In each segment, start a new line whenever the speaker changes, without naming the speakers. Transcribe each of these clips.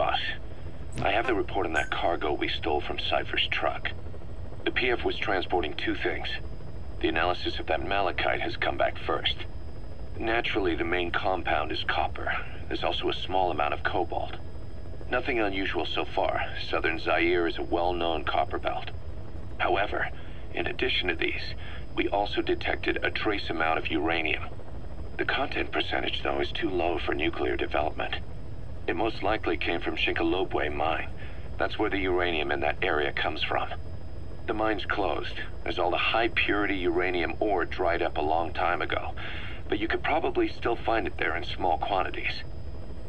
Boss, I have the report on that cargo we stole from Cypher's truck. The PF was transporting two things. The analysis of that malachite has come back first. Naturally, the main compound is copper. There's also a small amount of cobalt. Nothing unusual so far. Southern Zaire is a well-known copper belt. However, in addition to these, we also detected a trace amount of uranium. The content percentage, though, is too low for nuclear development. It most likely came from Shinkolobwe mine. That's where the uranium in that area comes from. The mine's closed, as all the high-purity uranium ore dried up a long time ago, but you could probably still find it there in small quantities.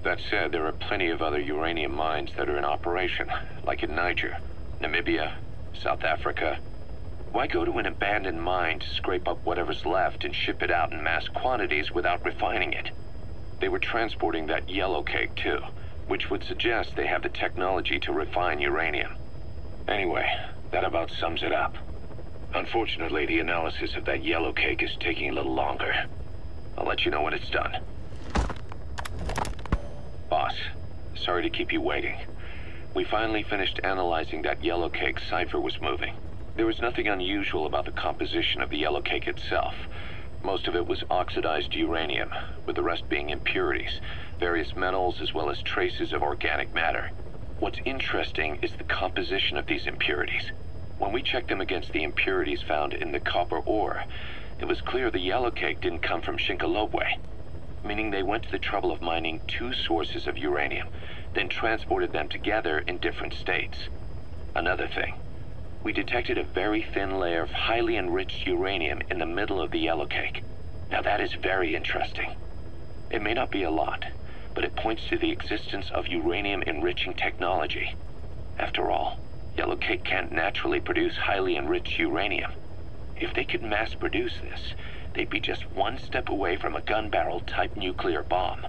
That said, there are plenty of other uranium mines that are in operation, like in Niger, Namibia, South Africa. Why go to an abandoned mine to scrape up whatever's left and ship it out in mass quantities without refining it? They were transporting that yellow cake too, which would suggest they have the technology to refine uranium. Anyway, that about sums it up. Unfortunately, the analysis of that yellow cake is taking a little longer. I'll let you know when it's done. Boss, sorry to keep you waiting. We finally finished analyzing that yellow cake Cypher was moving. There was nothing unusual about the composition of the yellow cake itself. Most of it was oxidized uranium, with the rest being impurities, various metals as well as traces of organic matter. What's interesting is the composition of these impurities. When we checked them against the impurities found in the copper ore, it was clear the yellow cake didn't come from Shinkolobwe, meaning they went to the trouble of mining two sources of uranium, then transported them together in different states. Another thing, we detected a very thin layer of highly enriched uranium in the middle of the yellow cake. Now that is very interesting. It may not be a lot, but it points to the existence of uranium-enriching technology. After all, yellow cake can't naturally produce highly enriched uranium. If they could mass produce this, they'd be just one step away from a gun barrel type nuclear bomb.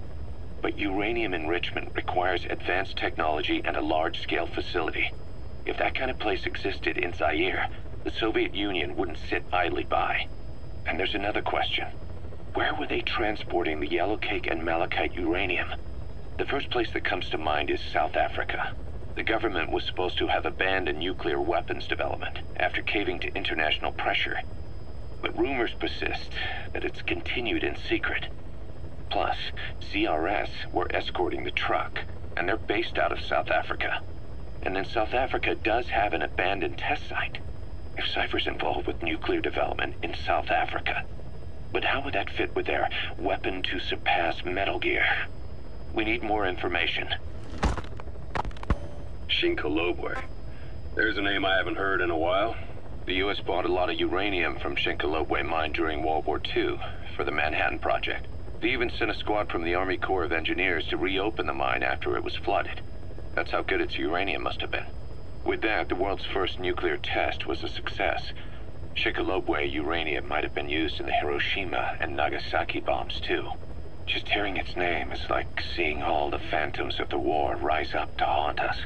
But uranium enrichment requires advanced technology and a large-scale facility. If that kind of place existed in Zaire, the Soviet Union wouldn't sit idly by. And there's another question. Where were they transporting the yellow cake and malachite uranium? The first place that comes to mind is South Africa. The government was supposed to have abandoned nuclear weapons development after caving to international pressure. But rumors persist that it's continued in secret. Plus, CRS were escorting the truck, and they're based out of South Africa. And then South Africa does have an abandoned test site. If Cypher's involved with nuclear development in South Africa. But how would that fit with their weapon to surpass Metal Gear? We need more information.
Shinkolobwe. There's a name I haven't heard in a while.
The U.S. bought a lot of uranium from Shinkolobwe mine during World War II for the Manhattan Project. They even sent a squad from the Army Corps of Engineers to reopen the mine after it was flooded. That's how good its uranium must have been. With that, the world's first nuclear test was a success. Shinkolobwe uranium might have been used in the Hiroshima and Nagasaki bombs too. Just hearing its name is like seeing all the phantoms of the war rise up to haunt us.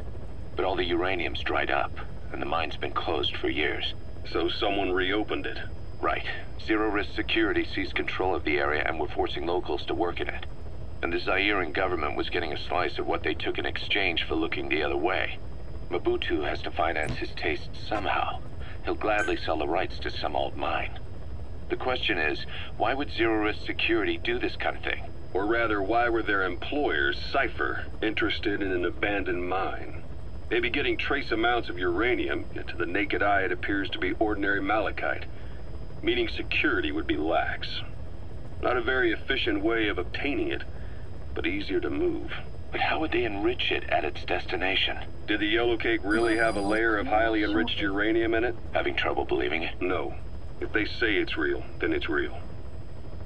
But all the uranium's dried up, and the mine's been closed for years.
So someone reopened it?
Right. Zero-risk security seized control of the area and were forcing locals to work in it. And the Zairean government was getting a slice of what they took in exchange for looking the other way. Mobutu has to finance his tastes somehow. He'll gladly sell the rights to some old mine. The question is, why would zero-risk security do this kind of thing?
Or rather, why were their employers, Cypher, interested in an abandoned mine? They'd be getting trace amounts of uranium, yet to the naked eye it appears to be ordinary malachite, meaning security would be lax. Not a very efficient way of obtaining it, but easier to move.
But how would they enrich it at its destination?
Did the yellow cake really have a layer of highly enriched uranium in it?
Having trouble believing it?
No. If they say it's real, then it's real.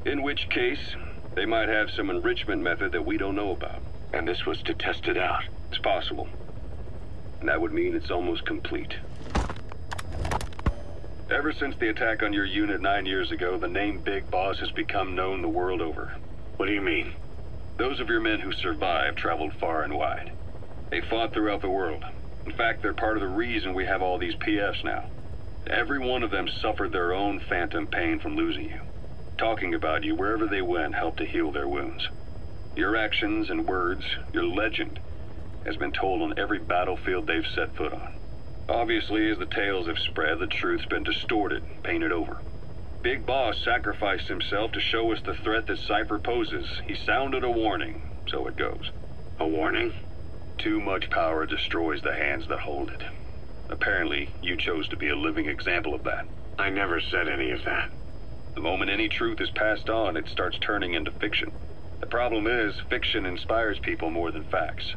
In which case, they might have some enrichment method that we don't know about.
And this was to test it out?
It's possible. And that would mean it's almost complete. Ever since the attack on your unit 9 years ago, the name Big Boss has become known the world over.
What do you mean?
Those of your men who survived traveled far and wide. They fought throughout the world. In fact, they're part of the reason we have all these PFs now. Every one of them suffered their own phantom pain from losing you. Talking about you wherever they went helped to heal their wounds. Your actions and words, your legend, has been told on every battlefield they've set foot on. Obviously, as the tales have spread, the truth's been distorted, painted over. Big Boss sacrificed himself to show us the threat that Cypher poses. He sounded a warning, so it goes.
A warning?
Too much power destroys the hands that hold it. Apparently, you chose to be a living example of that.
I never said any of that.
The moment any truth is passed on, it starts turning into fiction. The problem is, fiction inspires people more than facts.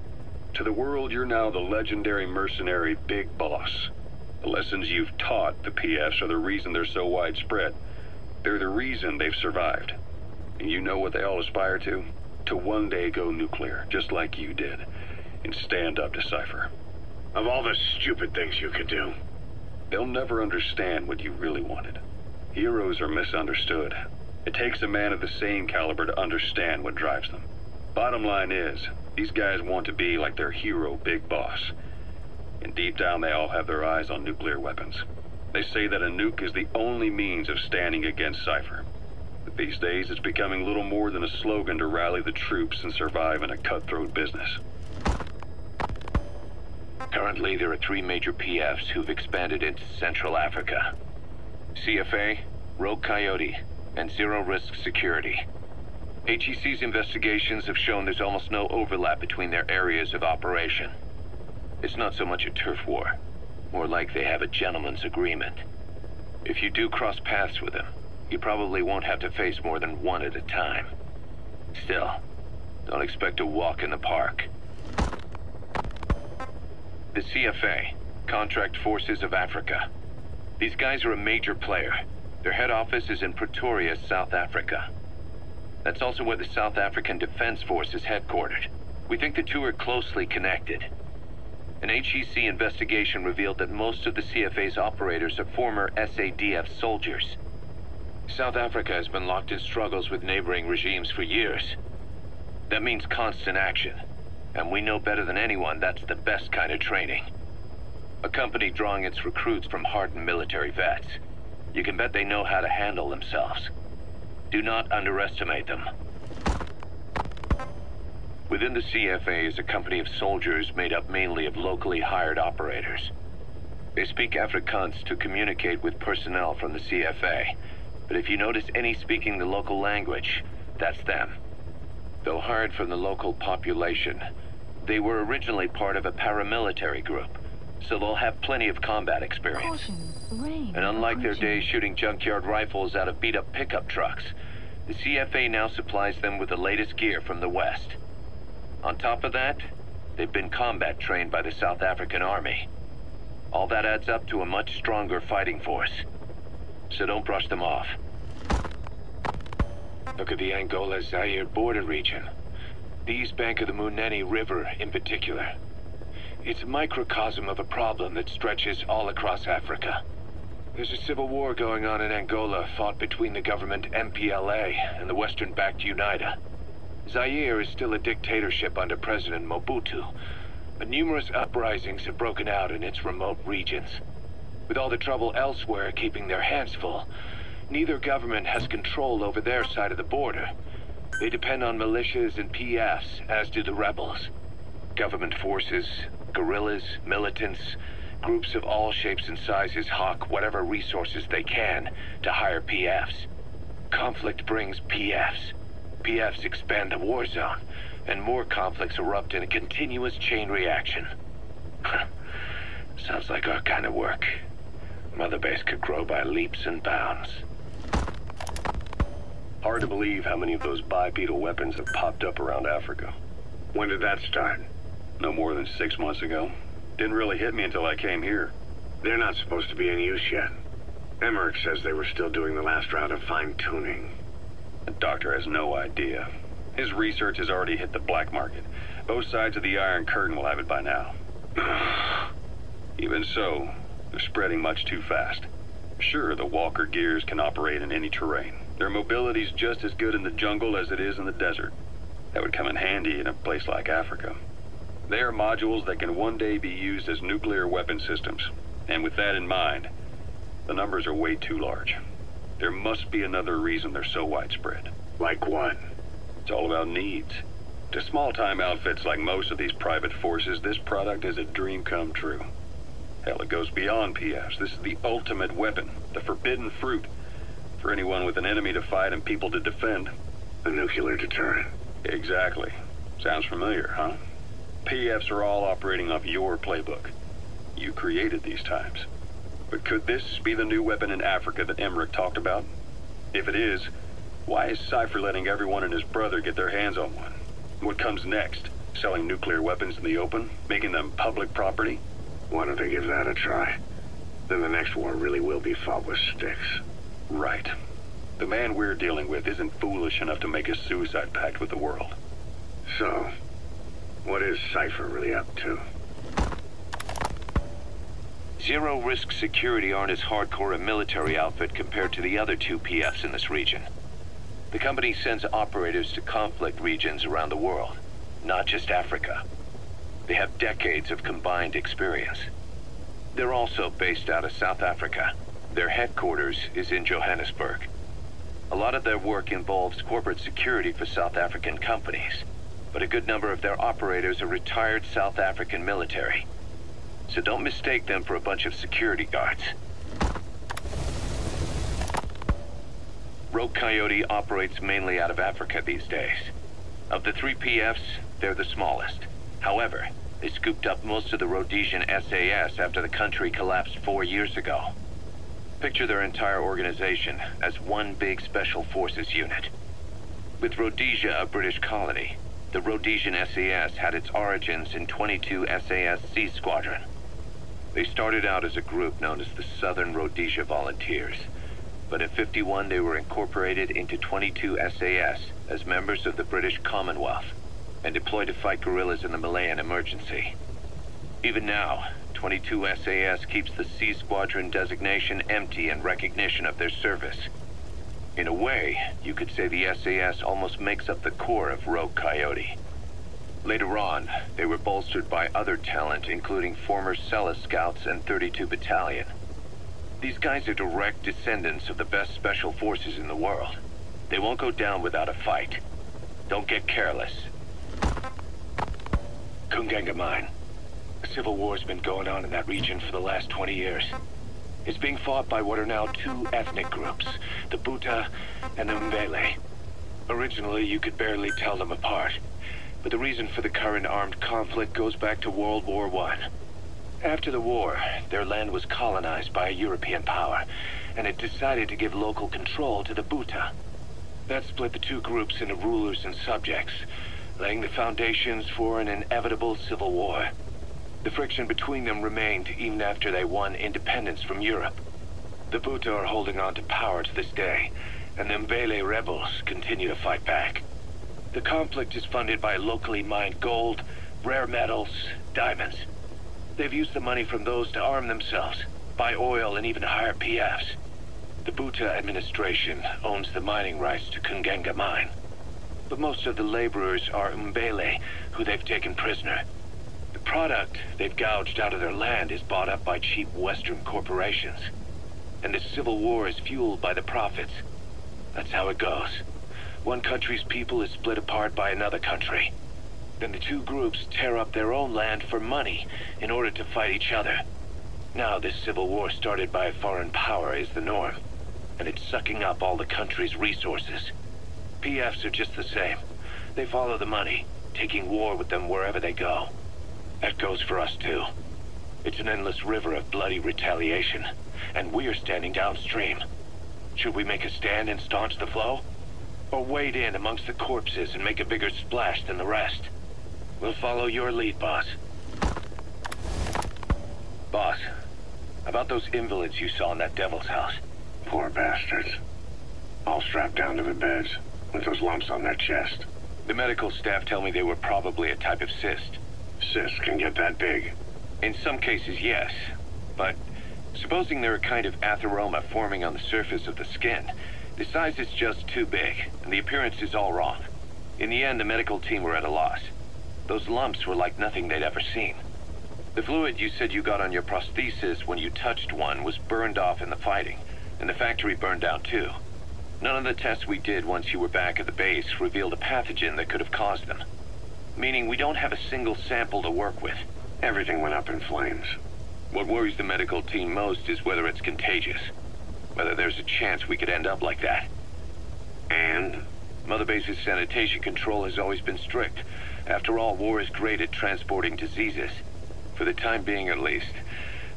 To the world, you're now the legendary mercenary Big Boss. The lessons you've taught the PFs are the reason they're so widespread. They're the reason they've survived. And you know what they all aspire to? To one day go nuclear, just like you did, and stand up to Cypher.
Of all the stupid things you could do.
They'll never understand what you really wanted. Heroes are misunderstood. It takes a man of the same caliber to understand what drives them. Bottom line is, these guys want to be like their hero, Big Boss. And deep down, they all have their eyes on nuclear weapons. They say that a nuke is the only means of standing against Cypher. But these days, it's becoming little more than a slogan to rally the troops and survive in a cutthroat business.
Currently, there are 3 major PFs who've expanded into Central Africa. CFA, Rogue Coyote, and Zero Risk Security. HEC's investigations have shown there's almost no overlap between their areas of operation. It's not so much a turf war, more like they have a gentleman's agreement. If you do cross paths with them, you probably won't have to face more than one at a time. Still, don't expect a walk in the park. The CFA, Contract Forces of Africa. These guys are a major player. Their head office is in Pretoria, South Africa. That's also where the South African Defense Force is headquartered. We think the two are closely connected. An HEC investigation revealed that most of the CFA's operators are former SADF soldiers. South Africa has been locked in struggles with neighboring regimes for years. That means constant action, and we know better than anyone that's the best kind of training. A company drawing its recruits from hardened military vets. You can bet they know how to handle themselves. Do not underestimate them. Within the CFA is a company of soldiers made up mainly of locally hired operators. They speak Afrikaans to communicate with personnel from the CFA, but if you notice any speaking the local language, that's them. Though hired from the local population, they were originally part of a paramilitary group, so they'll have plenty of combat experience. And unlike their days shooting junkyard rifles out of beat-up pickup trucks, the CFA now supplies them with the latest gear from the West. On top of that, they've been combat trained by the South African Army. All that adds up to a much stronger fighting force. So don't brush them off. Look at the Angola-Zaire border region. The east bank of the Munene River in particular. It's a microcosm of a problem that stretches all across Africa. There's a civil war going on in Angola, fought between the government MPLA and the Western-backed UNITA. Zaire is still a dictatorship under President Mobutu, but numerous uprisings have broken out in its remote regions. With all the trouble elsewhere keeping their hands full, neither government has control over their side of the border. They depend on militias and PFs, as do the rebels. Government forces, guerrillas, militants, groups of all shapes and sizes hawk whatever resources they can to hire PFs. Conflict brings PFs. PFs expand the war zone, and more conflicts erupt in a continuous chain reaction. Sounds like our kind of work. Mother Base could grow by leaps and bounds.
Hard to believe how many of those bipedal weapons have popped up around Africa.
When did that start?
No more than 6 months ago. Didn't really hit me until I came here.
They're not supposed to be in use yet. Emmerich says they were still doing the last round of fine-tuning.
The doctor has no idea. His research has already hit the black market. Both sides of the Iron Curtain will have it by now. Even so, they're spreading much too fast. Sure, the Walker gears can operate in any terrain. Their mobility's just as good in the jungle as it is in the desert. That would come in handy in a place like Africa. They are modules that can one day be used as nuclear weapon systems. And with that in mind, the numbers are way too large. There must be another reason they're so widespread.
Like what?
It's all about needs. To small-time outfits like most of these private forces, this product is a dream come true. Hell, it goes beyond PFs. This is the ultimate weapon, the forbidden fruit, for anyone with an enemy to fight and people to defend.
A nuclear deterrent.
Exactly. Sounds familiar, huh? PFs are all operating off your playbook. You created these times. But could this be the new weapon in Africa that Emmerich talked about? If it is, why is Cypher letting everyone and his brother get their hands on one? What comes next? Selling nuclear weapons in the open? Making them public property?
Why don't they give that a try? Then the next war really will be fought with sticks.
Right. The man we're dealing with isn't foolish enough to make a suicide pact with the world.
So, what is Cypher really up to?
Zero-risk security aren't as hardcore a military outfit compared to the other two PFs in this region. The company sends operatives to conflict regions around the world, not just Africa. They have decades of combined experience. They're also based out of South Africa. Their headquarters is in Johannesburg. A lot of their work involves corporate security for South African companies, but a good number of their operators are retired South African military. So don't mistake them for a bunch of security guards. Rogue Coyote operates mainly out of Africa these days. Of the three PFs, they're the smallest. However, they scooped up most of the Rhodesian SAS after the country collapsed 4 years ago. Picture their entire organization as one big special forces unit. With Rhodesia a British colony, the Rhodesian SAS had its origins in 22 SAS Sea Squadron. They started out as a group known as the Southern Rhodesia Volunteers, but in '51 they were incorporated into 22 SAS as members of the British Commonwealth and deployed to fight guerrillas in the Malayan emergency. Even now, 22 SAS keeps the Sea Squadron designation empty in recognition of their service. In a way, you could say the SAS almost makes up the core of Rogue Coyote. Later on, they were bolstered by other talent, including former Celis Scouts and 32 Battalion. These guys are direct descendants of the best special forces in the world. They won't go down without a fight. Don't get careless. Kungenga Mine. A civil war's been going on in that region for the last 20 years. It's being fought by what are now two ethnic groups, the Buta and the Mbele. Originally, you could barely tell them apart, but the reason for the current armed conflict goes back to World War I. After the war, their land was colonized by a European power, and it decided to give local control to the Buta. That split the two groups into rulers and subjects, laying the foundations for an inevitable civil war. The friction between them remained even after they won independence from Europe. The Buta are holding on to power to this day, and the Mbele rebels continue to fight back. The conflict is funded by locally mined gold, rare metals, diamonds. They've used the money from those to arm themselves, buy oil, and even hire PFs. The Buta administration owns the mining rights to Kungenga Mine. But most of the laborers are Mbele, who they've taken prisoner. The product they've gouged out of their land is bought up by cheap Western corporations. And the civil war is fueled by the profits. That's how it goes. One country's people is split apart by another country. Then the two groups tear up their own land for money in order to fight each other. Now this civil war started by a foreign power is the norm, and it's sucking up all the country's resources. PFs are just the same. They follow the money, taking war with them wherever they go. That goes for us too. It's an endless river of bloody retaliation, and we're standing downstream. Should we make a stand and staunch the flow? Or wade in amongst the corpses and make a bigger splash than the rest? We'll follow your lead, boss. Boss, about those invalids you saw in that devil's house.
Poor bastards. All strapped down to the beds, with those lumps on their chest.
The medical staff tell me they were probably a type of cyst.
Cysts can get that big.
In some cases, yes. But supposing they're a kind of atheroma forming on the surface of the skin, the size is just too big, and the appearance is all wrong. In the end, the medical team were at a loss. Those lumps were like nothing they'd ever seen. The fluid you said you got on your prosthesis when you touched one was burned off in the fighting, and the factory burned down too. None of the tests we did once you were back at the base revealed a pathogen that could have caused them. meaning we don't have a single sample to work with.
Everything went up in flames.
What worries the medical team most is whether it's contagious. Whether there's a chance we could end up like that.
And?
Mother Base's sanitation control has always been strict. After all, war is great at transporting diseases. For the time being, at least.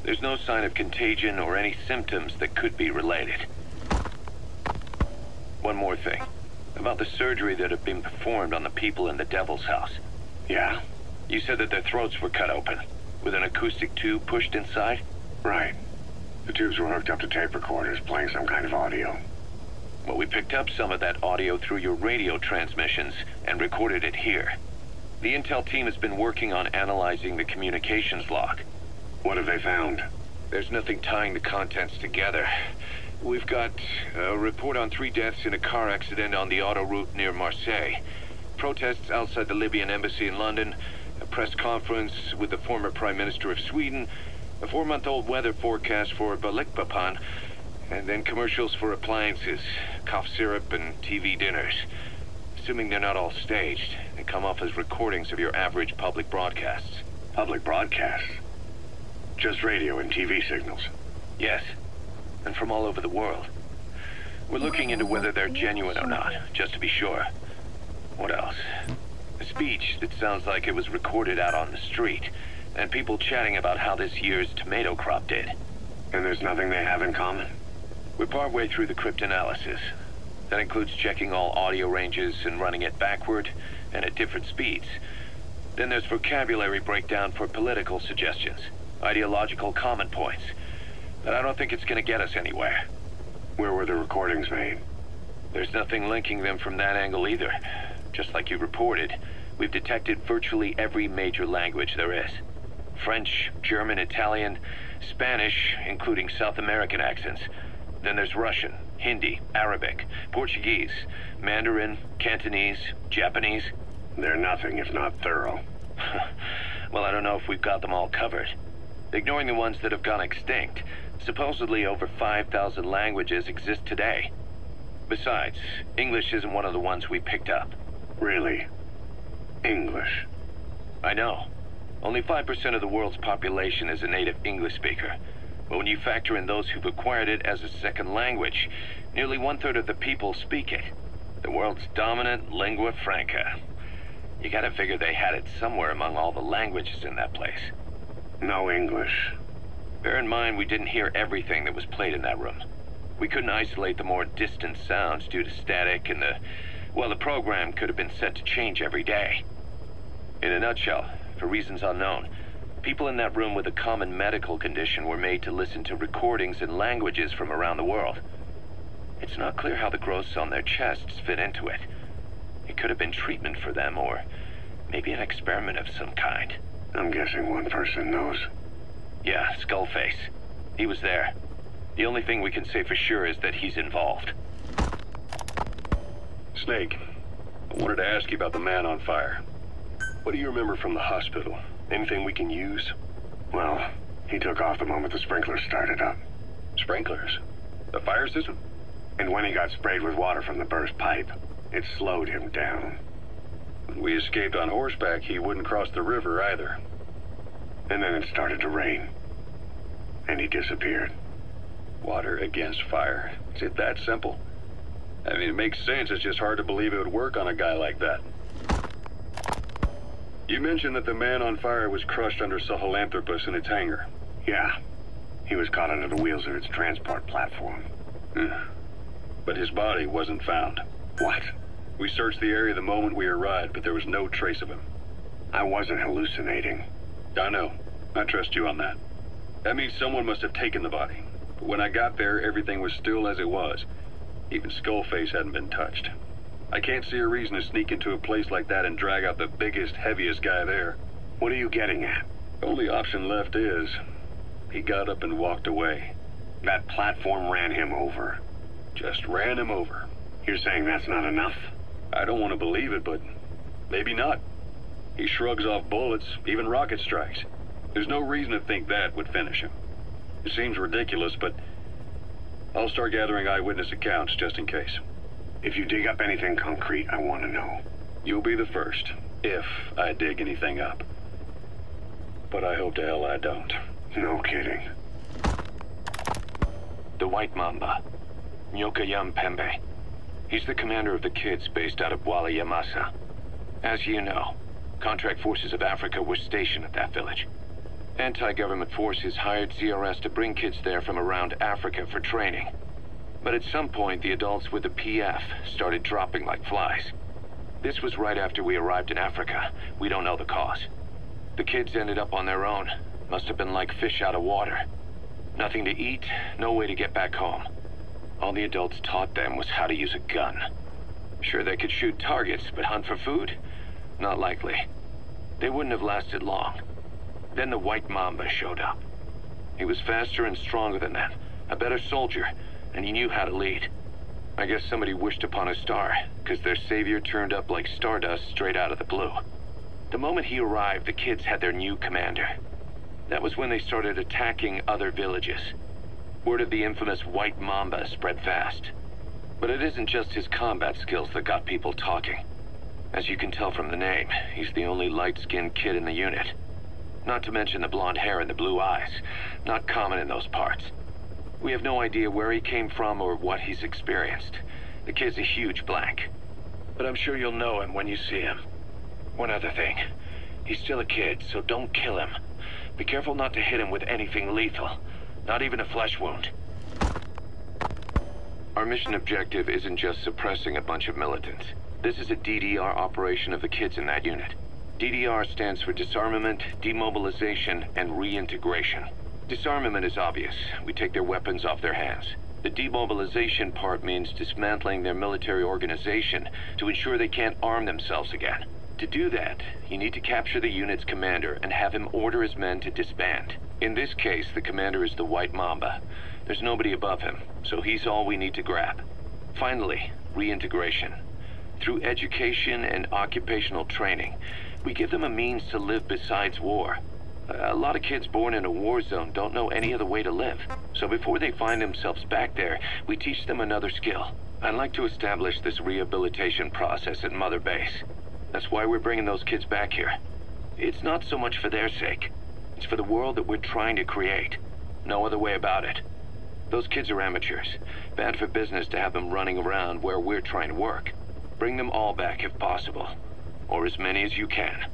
There's no sign of contagion or any symptoms that could be related. One more thing. About the surgery that had been performed on the people in the Devil's House.
Yeah?
You said that their throats were cut open, with an acoustic tube pushed inside?
Right. The tubes were hooked up to tape recorders, playing some kind of audio.
Well, we picked up some of that audio through your radio transmissions and recorded it here. The intel team has been working on analyzing the communications log.
What have they found?
There's nothing tying the contents together. We've got a report on 3 deaths in a car accident on the autoroute near Marseille. Protests outside the Libyan embassy in London. A press conference with the former Prime Minister of Sweden. A 4-month-old weather forecast for Balikpapan. And then commercials for appliances, cough syrup, and TV dinners. Assuming they're not all staged, they come off as recordings of your average public broadcasts.
Public broadcasts? Just radio and TV signals?
Yes. And from all over the world. We're looking into whether they're genuine or not, just to be sure. What else? A speech that sounds like it was recorded out on the street, and people chatting about how this year's tomato crop did.
And there's nothing they have in common?
We're partway through the cryptanalysis. That includes checking all audio ranges and running it backward and at different speeds. Then there's vocabulary breakdown for political suggestions, ideological comment points. But I don't think it's going to get us anywhere.
Where were the recordings made?
There's nothing linking them from that angle either. Just like you reported, we've detected virtually every major language there is. French, German, Italian, Spanish, including South American accents. Then there's Russian, Hindi, Arabic, Portuguese, Mandarin, Cantonese, Japanese.
They're nothing if not thorough.
Well, I don't know if we've got them all covered. Ignoring the ones that have gone extinct, supposedly over 5,000 languages exist today. Besides, English isn't one of the ones we picked up.
Really? English?
I know. Only 5% of the world's population is a native English speaker. But when you factor in those who've acquired it as a second language, nearly 1/3 of the people speak it. The world's dominant lingua franca. You gotta figure they had it somewhere among all the languages in that place.
No English.
Bear in mind, we didn't hear everything that was played in that room. We couldn't isolate the more distant sounds due to static, and the program could have been set to change every day. In a nutshell, for reasons unknown, people in that room with a common medical condition were made to listen to recordings in languages from around the world. It's not clear how the growths on their chests fit into it. It could have been treatment for them, or maybe an experiment of some kind.
I'm guessing one person knows.
Yeah, Skullface. He was there. The only thing we can say for sure is that he's involved.
Snake, I wanted to ask you about the man on fire. What do you remember from the hospital? Anything we can use?
Well, he took off the moment the sprinklers started up.
Sprinklers? The fire system?
And when he got sprayed with water from the burst pipe, it slowed him down.
When we escaped on horseback, he wouldn't cross the river either.
And then it started to rain. And he disappeared.
Water against fire. Is it that simple? I mean, it makes sense. It's just hard to believe it would work on a guy like that. You mentioned that the man on fire was crushed under Sahelanthropus in its hangar.
Yeah. He was caught under the wheels of its transport platform.
But his body wasn't found.
What?
We searched the area the moment we arrived, but there was no trace of him.
I wasn't hallucinating.
I know. I trust you on that. That means someone must have taken the body. But when I got there, everything was still as it was. Even Skullface hadn't been touched. I can't see a reason to sneak into a place like that and drag out the biggest, heaviest guy there.
What are you getting at?
The only option left is... he got up and walked away.
That platform ran him over.
Just ran him over.
You're saying that's not enough?
I don't want to believe it, but maybe not. He shrugs off bullets, even rocket strikes. There's no reason to think that would finish him. It seems ridiculous, but I'll start gathering eyewitness accounts just in case.
If you dig up anything concrete, I want to know.
You'll be the first. If I dig anything up. But I hope to hell I don't.
No kidding.
The White Mamba, Nyokayam Pembe. He's the commander of the kids based out of Wala Yamasa. As you know, contract forces of Africa were stationed at that village. Anti-government forces hired CRS to bring kids there from around Africa for training. But at some point, the adults with the PF started dropping like flies. This was right after we arrived in Africa. We don't know the cause. The kids ended up on their own. Must have been like fish out of water. Nothing to eat, no way to get back home. All the adults taught them was how to use a gun. Sure, they could shoot targets, but hunt for food? Not likely. They wouldn't have lasted long. Then the White Mamba showed up. He was faster and stronger than them, a better soldier, and he knew how to lead. I guess somebody wished upon a star, because their savior turned up like stardust straight out of the blue. The moment he arrived, the kids had their new commander. That was when they started attacking other villages. Word of the infamous White Mamba spread fast. But it isn't just his combat skills that got people talking. As you can tell from the name, he's the only light-skinned kid in the unit. Not to mention the blonde hair and the blue eyes. Not common in those parts. We have no idea where he came from or what he's experienced. The kid's a huge blank. But I'm sure you'll know him when you see him. One other thing. He's still a kid, so don't kill him. Be careful not to hit him with anything lethal. Not even a flesh wound. Our mission objective isn't just suppressing a bunch of militants. This is a DDR operation of the kids in that unit. DDR stands for disarmament, demobilization, and reintegration. Disarmament is obvious. We take their weapons off their hands. The demobilization part means dismantling their military organization to ensure they can't arm themselves again. To do that, you need to capture the unit's commander and have him order his men to disband. In this case, the commander is the White Mamba. There's nobody above him, so he's all we need to grab. Finally, reintegration. Through education and occupational training, we give them a means to live besides war. A lot of kids born in a war zone don't know any other way to live. So before they find themselves back there, we teach them another skill. I'd like to establish this rehabilitation process at Mother Base. That's why we're bringing those kids back here. It's not so much for their sake. It's for the world that we're trying to create. No other way about it. Those kids are amateurs. Bad for business to have them running around where we're trying to work. Bring them all back if possible. Or as many as you can.